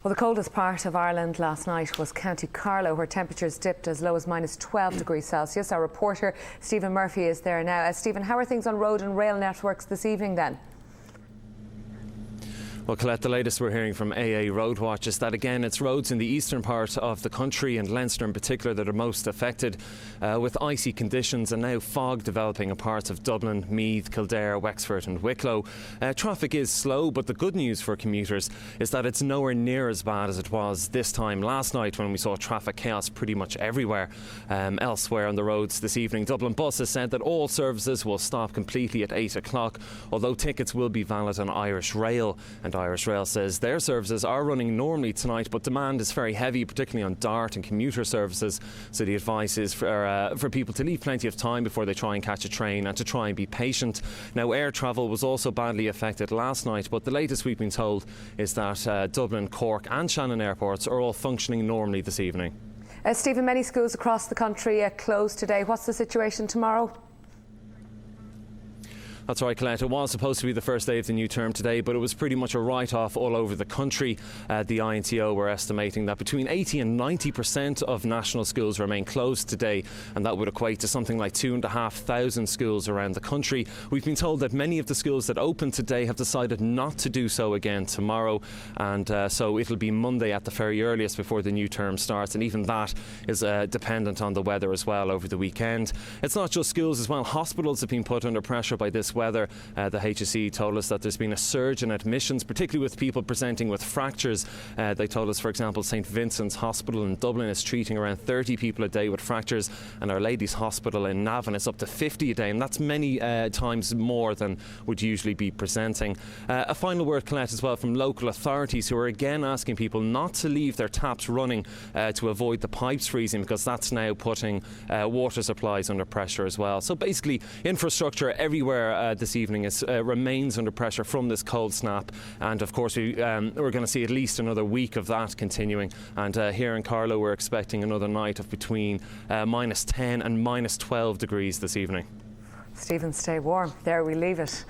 Well, the coldest part of Ireland last night was County Carlow, where temperatures dipped as low as -12 degrees Celsius. Our reporter Stephen Murphy is there now. Stephen, how are things on road and rail networks this evening then? Well, Colette, the latest we're hearing from AA Roadwatch is that, again, it's roads in the eastern part of the country and Leinster in particular that are most affected with icy conditions and now fog developing in parts of Dublin, Meath, Kildare, Wexford and Wicklow. Traffic is slow, but the good news for commuters is that it's nowhere near as bad as it was this time last night when we saw traffic chaos pretty much everywhere. Elsewhere on the roads this evening, Dublin Bus has said that all services will stop completely at 8 o'clock, although tickets will be valid on Irish Rail. And Irish Rail says their services are running normally tonight, but demand is very heavy, particularly on DART and commuter services. So the advice is for people to leave plenty of time before they try and catch a train and to try and be patient. Now, air travel was also badly affected last night, but the latest we've been told is that Dublin, Cork and Shannon airports are all functioning normally this evening. Stephen, many schools across the country are closed today. What's the situation tomorrow? That's right, Colette. It was supposed to be the first day of the new term today, but it was pretty much a write-off all over the country. The INTO were estimating that between 80 and 90% of national schools remain closed today, and that would equate to something like 2,500 schools around the country. We've been told that many of the schools that opened today have decided not to do so again tomorrow, and so it'll be Monday at the very earliest before the new term starts, and even that is dependent on the weather as well over the weekend. It's not just schools as well. Hospitals have been put under pressure by this weather. The HSE told us that there's been a surge in admissions, particularly with people presenting with fractures. They told us, for example, St Vincent's Hospital in Dublin is treating around 30 people a day with fractures, and Our Lady's Hospital in Navan is up to 50 a day, and that's many times more than would usually be presenting. A final word, Colette, as well from local authorities, who are again asking people not to leave their taps running to avoid the pipes freezing, because that's now putting water supplies under pressure as well. So basically, infrastructure everywhere this evening remains under pressure from this cold snap, and of course we're going to see at least another week of that continuing. And here in Carlow we're expecting another night of between -10 and -12 degrees this evening. Stephen, stay warm. There we leave it.